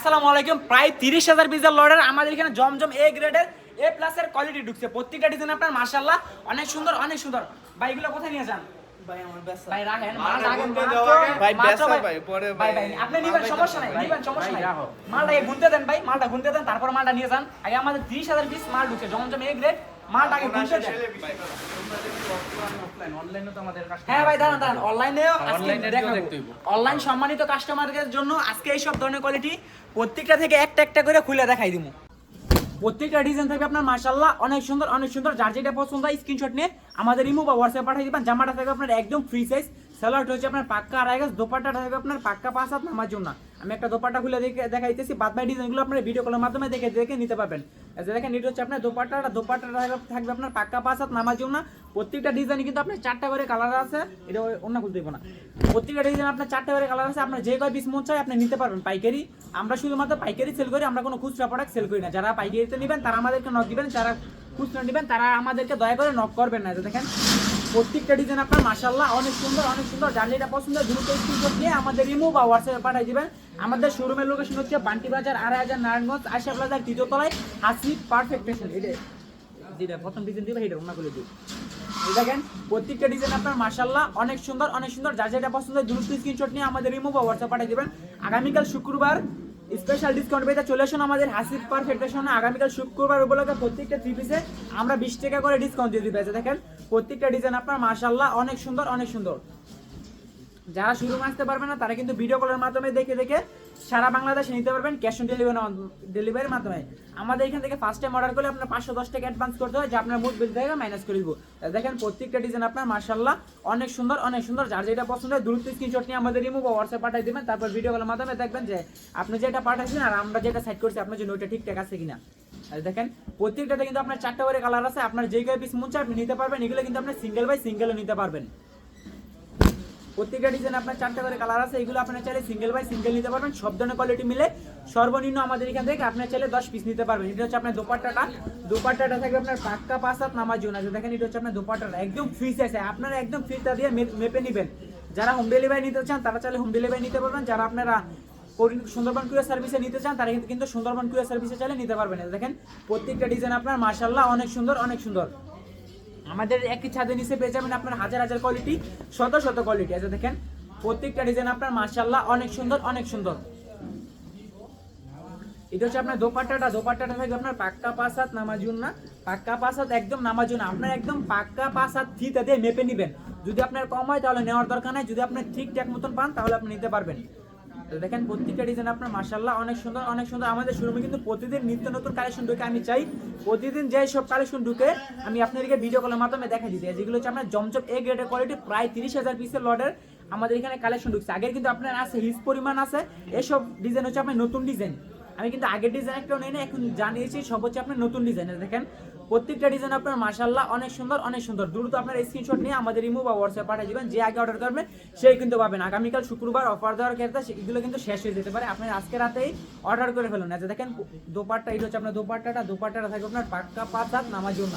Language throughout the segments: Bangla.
আসসালামু আলাইকুম। প্রায় 30,000 পিসের লটের আমাদের এখানে জমজম এ গ্রেডের এ প্লাসের কোয়ালিটি ঢুকছে। প্রত্যেকটা ডিজাইন আপনার মাশাআল্লাহ অনেক সুন্দর অনেক সুন্দর। ভাই এগুলো কোথায় নিয়ে যান? ভাই আমার ব্যবসা। ভাই রাখেন মাল রাখেন ভাই ব্যবসা ভাই পরে ভাই আপনি নিবেন সমস্যা নাই, নিবেন সমস্যা নাই। মালটা গুনতে দেন ভাই, মালটা গুনতে দেন, তারপর মালটা নিয়ে যান। আগে আমাদের 30,000 পিস মাল ঢুকছে জমজম এ গ্রেড, মালটা আগে গুনতে দেন। অনলাইনে তো আমাদের কাছে হ্যাঁ ভাই দাঁড়ান দাঁড়ান, অনলাইনেও দেখতে হইব। অনলাইন সম্মানিত কাস্টমারদের জন্য আজকে এই সব ধরনের কোয়ালিটি প্রত্যেকটা থেকে একটা একটা করে খুলে দেখাই দিমু। প্রত্যেকটা ডিজাইন থাকবে আপনার মাশাআল্লাহ অনেক সুন্দর অনেক সুন্দর। যার যেটা পছন্দ হয় স্ক্রিনশট নিয়ে আমাদের ইমো বা হোয়াটসঅ্যাপ পাঠিয়ে দিবেন। জামাটা থাকবে আপনার একদম ফ্রি সাইজ, সালোয়ারটা হচ্ছে আপনার পাক্কা আড়াই গজ, দোপাট্টাটা থাকবে আপনার পাক্কা 5 হাত নামার জন্য। আমি একটা দোপাট্টা খুলে দেখাইতেছি, বাদ বাকি ডিজাইনগুলো আপনার ভিডিও কলের মাধ্যমে দেখে দেখে নিতে পারবেন। দেখেন এটা হচ্ছে আপনার দোপাট্টাটা থাকবে আপনার পাক্কা 5 হাত নামার জন্য। প্রত্যেকটা ডিজাইন কিন্তু আপনার 4টা করে কালার আছে, এটা অন্য খুলতে দিব না। প্রত্যেকটা ডিজাইন আপনার 4টা করে কালার আছে, আপনার যে কয় পিস মন চাই আপনি নিতে পারবেন পাইকারি। আমরা শুধুমাত্র পাইকারি সেল করি, আমরা কোনো খুচরা প্রোডাক্ট সেল করি না। যারা পাইকারিতে নেবেন তারা আমাদেরকে নক দিবেন, যারা খুচরা নেবেন তারা আমাদেরকে দয়া করে নক করবেন না। দেখেন প্রত্যেকটা ডিজাইন আপনার মাশাআল্লাহ অনেক সুন্দর অনেক সুন্দর। যার যেটা পছন্দ দ্রুত স্ক্রিনশট নিয়ে আমাদের ইমো বা হোয়াটসঅ্যাপে পাঠিয়ে দিবেন। আমাদের শোরুমের লোকেশন হচ্ছে বান্টি বাজার, আড়াইহাজার, নারায়ণগঞ্জ, আশা প্লাজার 3য় তলায়, হাসিব পারফেক্ট ফ্যাশন। এটা প্রথম ডিজাইন দিবে, এটা অন্য করে দিই। দেখেন প্রত্যেকটা ডিজাইন আপনার মাশাআল্লাহ অনেক সুন্দর অনেক সুন্দর। যার যেটা পছন্দ দ্রুত স্ক্রিনশট নিয়ে আমাদের ইমো বা হোয়াটসঅ্যাপে পাঠিয়ে দিবেন। আগামীকাল শুক্রবার স্পেশাল ডিসকাউন্ট পেতে চলে আসুন আমাদের হাসিব পারফেক্ট ফ্যাশনে। আগামীকাল শুক্রবার উপলক্ষে প্রত্যেকটা 3 পিসে আমরা 20 টাকা করে ডিসকাউন্ট দিয়ে দিই। দেখেন প্রত্যেকটা ডিজাইন আপনার মাশাআল্লাহ অনেক সুন্দর অনেক সুন্দর। যারা শুরু আসতে পারবে না তারা কিন্তু ভিডিও কলের মাধ্যমে দেখে দেখে সারা বাংলাদেশে নিতে পারবেন ক্যাশ অন ডেলিভারির মাধ্যমে। আমাদের এখান থেকে ফার্স্ট টাইম অর্ডার করলে আপনার 510 টাকা অ্যাডভান্স করতে হয়, যা আপনার মোট বিল থেকে মাইনাস করে দিব। দেখেন প্রত্যেকটা ডিজাইন আপনার মাশাআল্লাহ অনেক সুন্দর অনেক সুন্দর। যার যেটা পছন্দ হয় দ্রুত স্ক্রিনশট নিয়ে আমাদের ইমো বা হোয়াটসঅ্যাপ পাঠিয়ে দিবেন। তারপর ভিডিও কলের মাধ্যমে দেখবেন যে আপনি যেটা পাঠাচ্ছেন আর আমরা যেটা সাইড করছি আপনার জন্য ওইটা ঠিকঠাক আছে কিনা। দেখেন প্রত্যেকটাতে কিন্তু আপনার 4টা করে কালার আছে, আপনার যেই কয় পিস মন চায় আপনি নিতে পারবেন। এগুলো কিন্তু আপনি সিঙ্গেল বাই সিঙ্গেলও নিতে পারবেন। প্রত্যেকটা ডিজাইন আপনার 4টা করে কালার আছে, এগুলো আপনার চাইলে সিঙ্গেল বাই সিঙ্গেল নিতে পারবেন। সব ধরনের কোয়ালিটি মিলে সর্বনিম্ন আমাদের এখান থেকে আপনার চাইলে 10 পিস নিতে পারবেন। এটা হচ্ছে আপনার দোপাট্টাটা থাকবে আপনার পাক্কা 5 হাত নামার জন্য। দেখেন এটা হচ্ছে আপনার দোপাট্টাটা একদম ফ্রি সাইজ, আপনারা একদম ফ্রিটা দিয়ে মেপে নেবেন। যারা হোম ডেলিভারি নিতে চান তারা চাইলে হোম ডেলিভারি নিতে পারবেন। যারা আপনারা সুন্দরবন কুরিয়ার সার্ভিসে নিতে চান তারা কিন্তু সুন্দরবন কুরিয়ার সার্ভিসে চাইলে নিতে পারবেন। দেখেন প্রত্যেকটা ডিজাইন আপনার মাশাআল্লাহ অনেক সুন্দর অনেক সুন্দর। আমাদের একই ছাদের নিচে পেয়ে যাবেন আপনার হাজার হাজার কোয়ালিটি, শত শত কোয়ালিটি আছে। দেখেন প্রত্যেকটা ডিজাইন আপনার মাশাআল্লাহ অনেক সুন্দর অনেক সুন্দর। এটা হচ্ছে আপনার দোপাট্টাটা থাকবে আপনার পাক্কা 5 হাত নামাজুন না, পাক্কা 5 হাত একদম নামাজুন। আপনার একদম পাক্কা 5 হাত ফিতা দিয়ে মেপে নেবেন। যদি আপনার কম হয় তাহলে নেওয়ার দরকার নাই, যদি আপনি ঠিকঠাক মতন পান তাহলে আপনি নিতে পারবেন। তো দেখেন প্রত্যেকটা ডিজাইন আপনার মাশাআল্লাহ অনেক সুন্দর অনেক সুন্দর। আমাদের শোরুমে কিন্তু প্রতিদিন নিত্য নতুন কালেকশন ঢুকে, আমি চাই প্রতিদিন যে সব কালেকশন ঢুকে আমি আপনাদেরকে ভিডিও কলের মাধ্যমে দেখা দিতে, যেগুলো হচ্ছে আপনার জমজম এ গ্রেডের কোয়ালিটি। প্রায় 30,000 পিসের লটের আমাদের এখানে কালেকশন ঢুকছে। আগের কিন্তু আপনার আছে হিউজ পরিমাণ আছে, এসব ডিজাইন হচ্ছে আপনার নতুন ডিজাইন। আমি কিন্তু আগের ডিজাইন একটাও নেই না, এখন জানিয়েছি সব হচ্ছে আপনার নতুন ডিজাইন। দেখেন প্রত্যেকটা ডিজাইন আপনার মাশাআল্লাহ অনেক সুন্দর অনেক সুন্দর। দ্রুত আপনার স্ক্রিনশট নিয়ে আমাদের ইমো বা হোয়াটসঅ্যাপ পাঠিয়ে দিবেন। যে আগে অর্ডার করবে সেই কিন্তু পাবেন। আগামীকাল শুক্রবার অফার দেওয়ার ক্ষেত্রে এগুলো কিন্তু শেষ হয়ে যেতে পারে, আপনি আজকে রাতেই অর্ডার করে ফেলুন। দেখেন দোপাট্টা, এটা হচ্ছে আপনার দোপাট্টাটা থাকবে আপনার পাক্কা 5 হাত নামার জন্য।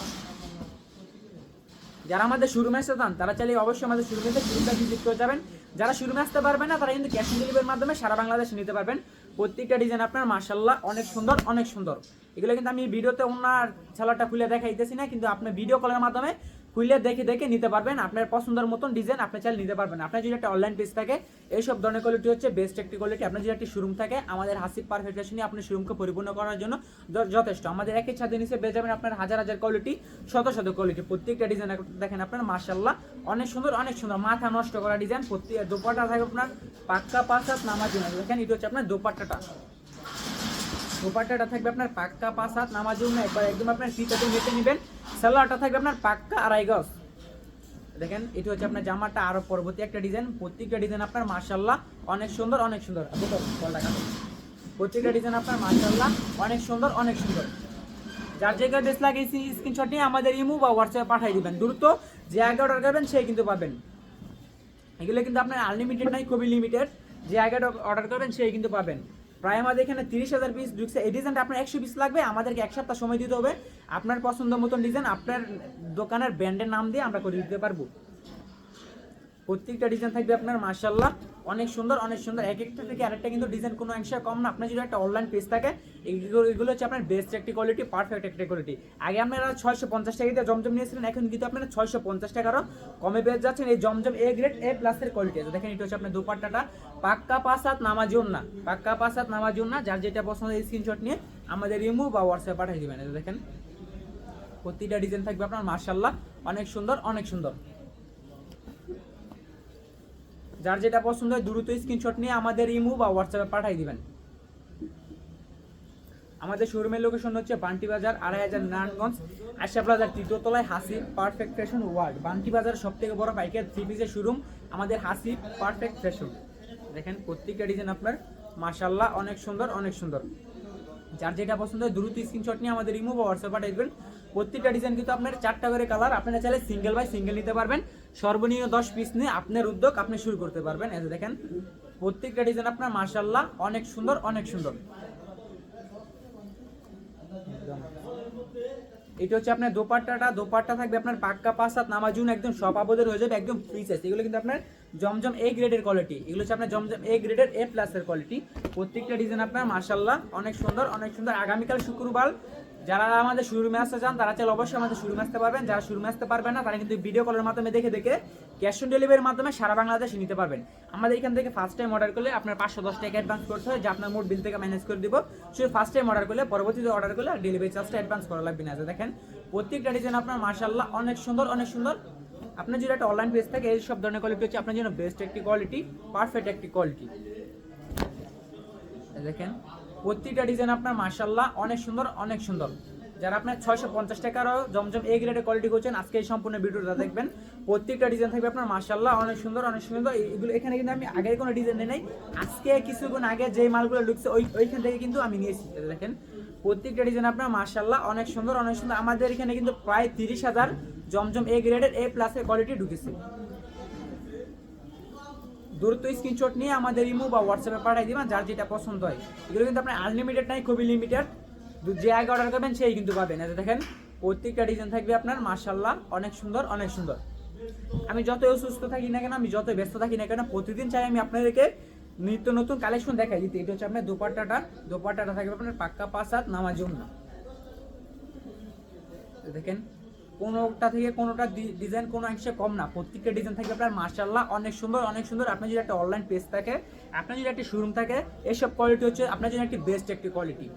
যারা আমাদের শোরুমে আসতে চান তারা চাইলে অবশ্যই আমাদের শোরুমে ভিজিট করে যাবেন। যারা শোরুমে আসতে পারবে না তারা কিন্তু ক্যাশ অন ডেলিভারির মাধ্যমে সারা বাংলাদেশে নিতে পারবেন। প্রত্যেকটা ডিজাইন আপনার মাশাআল্লাহ অনেক সুন্দর অনেক সুন্দর। এগুলো কিন্তু আমি ভিডিওতে ওনার ছালাটা খুলে দেখাইতেছি না, কিন্তু আপনি ভিডিও কলের মাধ্যমে খুলে দেখে দেখে নিতে পারবেন। আপনার পছন্দের মতন ডিজাইন আপনি চাইলে নিতে পারবেন। আপনার যদি একটা অনলাইন পেজ থাকে এইসব ধরনের কোয়ালিটি হচ্ছে বেস্ট একটি কোয়ালিটি। আপনার যদি একটি শোরুম থাকে আমাদের হাসিব পারফেক্ট ফ্যাশনে আপনার শোরুমকে পরিপূর্ণ করার জন্য যথেষ্ট। আমাদের একই ছাদের নিচে পেয়ে যাবেন আপনার হাজার হাজার কোয়ালিটি, শত শত কোয়ালিটি। প্রত্যেকটা ডিজাইন দেখেন আপনার মাশাআল্লাহ অনেক সুন্দর অনেক সুন্দর, মাথা নষ্ট করা ডিজাইন। প্রত্যেক দোপাট্টা থাকে আপনার পাক্কা 5 হাত নামার জন্য। দেখেন এটা হচ্ছে আপনার দোপাট্টাটা থাকবে আপনার পাক্কা 5 হাত নামার জন্য, একবার একদম আপনার ফিতাতে মেপে নেবেন। সালোয়ারটা থাকবে আপনার পাক্কা আড়াই গজ। দেখেন এটা হচ্ছে আপনার জামাটা আরো পরবর্তী একটা ডিজাইন। প্রত্যেকটা ডিজাইন আপনার মাশাআল্লাহ অনেক সুন্দর অনেক সুন্দর। প্রত্যেকটা ডিজাইন আপনার মাশাআল্লাহ অনেক সুন্দর অনেক সুন্দর। যার জায়গায় বেশ লাগে স্ক্রিনশট নিয়ে আমাদের ইমো বা হোয়াটসঅ্যাপে পাঠিয়ে দিবেন। দ্রুত যে আগে অর্ডার করবেন সেই কিন্তু পাবেন। এগুলো কিন্তু আপনার আনলিমিটেড নাই, খুবই লিমিটেড। যে আগে অর্ডার করবেন সেই কিন্তু পাবেন। প্রায় আমাদের এখানে 30,000 পিস ঢুকছে। এই ডিজাইনটা আপনার 100 পিস লাগবে, আমাদেরকে 1 সপ্তাহ সময় দিতে হবে। আপনার পছন্দ মতন ডিজাইন আপনার দোকানের ব্র্যান্ডের নাম দিয়ে আমরা করে দিতে পারবো। প্রত্যেকটা ডিজাইন থাকবে আপনার মাশাআল্লাহ অনেক সুন্দর অনেক সুন্দর, এক একটা থেকে আরেকটা কিন্তু ডিজাইন কোনো অংশে কম না। আপনার যদি একটা অনলাইন পেজ থাকে এগুলো হচ্ছে আপনার বেস্ট একটি কোয়ালিটি, পারফেক্ট একটা কোয়ালিটি। আগে আপনারা 650 টাকা দিয়ে জমজম নিয়েছিলেন, এখন কিন্তু আপনারা 650 টাকারও কমে পেয়ে যাচ্ছেন এই জমজম এ গ্রেড এ প্লাসের কোয়ালিটি আছে। দেখেন এটা হচ্ছে আপনার দোপাট্টাটা পাক্কা 5 হাত নামাজি ওন্না, পাক্কা 5 হাত নামাজি ওন্না। যার যেটা পছন্দ স্ক্রিনশট নিয়ে আমাদের ইমো বা হোয়াটসঅ্যাপে পাঠিয়ে দিবেন। এটা দেখেন প্রতিটা ডিজাইন থাকবে আপনার মাশাআল্লাহ অনেক সুন্দর অনেক সুন্দর। যার যেটা পছন্দ হয় দ্রুত স্ক্রিনশট নিয়ে আমাদের ইমো বা হোয়াটসঅ্যাপে পাঠিয়ে দিবেন। আমাদের শোরুমের লোকেশন হচ্ছে বান্টি বাজার 2500 নারায়ণগঞ্জ আশা প্লাজার তৃতীয় তলায় Hasib perfect fashion world. Bunty বাজার সবথেকে বড় পাইকার থ্রি পিসের শোরুম আমাদের হাসিব পারফেক্ট ফ্যাশন। দেখেন প্রত্যেকটা ডিজাইন আপনার মাশাআল্লাহ অনেক সুন্দর অনেক সুন্দর। যার যেটা পছন্দ হয় দ্রুত স্ক্রিনশট নিয়ে আমাদের ইমো বা হোয়াটসঅ্যাপে পাঠিয়ে দিবেন। প্রত্যেকটা ডিজাইন কিন্তু আপনার 4টা করে কালার, আপনারা চাইলে সিঙ্গেল বাই সিঙ্গেল নিতে পারবেন। সর্বনিম্ন 10 পিস নিয়ে আপনার উদ্যোগ আপনি শুরু করতে পারবেন। এই যে দেখেন প্রত্যেকটা ডিজাইন আপনার মাশাআল্লাহ অনেক সুন্দর অনেক সুন্দর। এটা হচ্ছে আপনার দোপাট্টা থাকবে আপনার পাক্কা 5 হাত নামাজুন, একদম সব আবদের হয়ে যাবে, একদম ফ্রি সাইজ। এগুলো কিন্তু আপনার জমজম এ গ্রেডের কোয়ালিটি, এগুলো হচ্ছে আপনার জমজম এ গ্রেডের এ প্লাসের কোয়ালিটি। প্রত্যেকটা ডিজাইন আপনার মাশাআল্লাহ অনেক সুন্দর অনেক সুন্দর। আগামীকাল শুক্রবার যারা আমাদের শোরুমে আসতে চান তারা চাইলে অবশ্যই আমাদের শোরুমে আসতে পারবেন। যারা শোরুমে আসতে পারবেন না তারা কিন্তু ভিডিও কলের মাধ্যমে দেখে ক্যাশ অন ডেলিভারির মাধ্যমে সারা বাংলাদেশে নিতে পারবেন। আমাদের এখান থেকে ফার্স্ট টাইম অর্ডার করলে আপনার 510 টাকা অ্যাডভান্স করতে হয়, যা আপনার মোট বিল থেকে ম্যানেজ করে দিব। শুধু ফার্স্ট টাইম অর্ডার করলে, পরবর্তীতে অর্ডার করলে আর ডেলিভারি চার্জটা অ্যাডভান্স করা লাগবে না। দেখেন প্রত্যেকটা ডিজাইন আপনার মাশাআল্লাহ অনেক সুন্দর অনেক সুন্দর। আপনার যদি একটা অনলাইন পেজ থাকে এই সব ধরনের কোয়ালিটি হচ্ছে আপনার জন্য বেস্ট একটি কোয়ালিটি, পারফেক্ট একটি কোয়ালিটি। দেখেন প্রত্যেকটা ডিজাইন আপনার মাশাআল্লাহ অনেক সুন্দর অনেক সুন্দর। যারা আপনার 650 টাকারও জমজম এ গ্রেডের কোয়ালিটি করছেন আজকে এই সম্পূর্ণ ভিডিওটা দেখবেন। প্রত্যেকটা ডিজাইন থাকবে আপনার মাশাআল্লাহ অনেক সুন্দর অনেক সুন্দর। এগুলো এখানে কিন্তু আমি আগের কোনো ডিজাইন নেই, আজকে কিছুক্ষণ আগে যে মালগুলো ঢুকছে ওইখান থেকে কিন্তু আমি নিয়েছি। দেখেন প্রত্যেকটা ডিজাইন আপনার মাশাআল্লাহ অনেক সুন্দর অনেক সুন্দর। আমাদের এখানে কিন্তু প্রায় 30,000 জমজম এ গ্রেডের এ প্লাসের কোয়ালিটি ঢুকেছে। দ্রুত স্ক্রিনশট নিয়ে আমাদের ইমো বা হোয়াটসঅ্যাপে পাঠিয়ে দিবেন যার যেটা পছন্দ হয়। এগুলো কিন্তু আপনার আনলিমিটেড নাই, খুবই লিমিটেড, যে আগে অর্ডার করবেন সেই কিন্তু পাবেন। দেখেন প্রত্যেকটা ডিজাইন থাকবে আপনার মাশাআল্লাহ অনেক সুন্দর অনেক সুন্দর। আমি যতই অসুস্থ থাকি না কেন, আমি যতই ব্যস্ত থাকি না কেন, প্রতিদিন চাই আমি আপনাদেরকে নিত্য নতুন কালেকশন দেখাই দিতে। এটা হচ্ছে আপনার দোপাট্টাটা থাকবে আপনার পাক্কা 5 হাত নামাজি ওন্না। দেখেন কোনোটা থেকে কোনোটা ডিজাইন কোনো অংশে কম না, প্রত্যেকটা ডিজাইন থাকবে আপনার মাশাআল্লাহ অনেক সুন্দর অনেক সুন্দর। আপনার যদি একটা অনলাইন পেজ থাকে, আপনার যদি একটা শোরুম থাকে, এইসব কোয়ালিটি হচ্ছে আপনার জন্য একটি বেস্ট একটি কোয়ালিটি।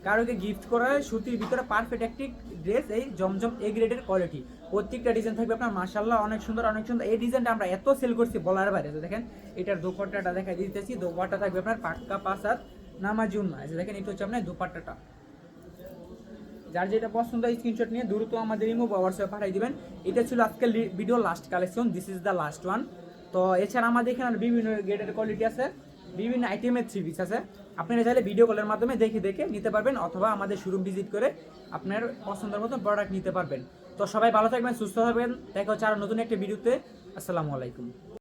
কারোকে গিফট করার সুতির ভিতরে পারফেক্ট একটি ড্রেস এই জমজম এ গ্রেডের কোয়ালিটি। প্রত্যেকটা ডিজাইন থাকবে আপনার মাশাআল্লাহ অনেক সুন্দর অনেক সুন্দর। এই ডিজাইনটা আমরা এত সেল করছি বলার বাইরে। দেখেন এটার দোপাট্টাটা দেখাই দিতেছি, দোপাট্টা থাকবে আপনার পাক্কা 5 হাত নামাজি ওন্না। দেখেন এটা হচ্ছে আপনার দোপাট্টাটা। যার যেটা পছন্দ হয় স্ক্রিনশট নিয়ে দ্রুত আমাদের ইমো বা হোয়াটসঅ্যাপে পাঠিয়ে দিবেন। এটা ছিল আজকের video last collection, this is the last one. তো এছাড়া আমাদের এখানে বিভিন্ন গ্রেডের কোয়ালিটি আছে, বিভিন্ন আইটেমের থ্রি পিস আছে। আপনারা চাইলে ভিডিও কলের মাধ্যমে দেখে নিতে পারবেন, অথবা আমাদের শোরুম ভিজিট করে আপনার পছন্দের মতো প্রোডাক্ট নিতে পারবেন। তো সবাই ভালো থাকবেন, সুস্থ থাকবেন, দেখা হচ্ছে আরো নতুন একটা ভিডিওতে। আসসালামু আলাইকুম।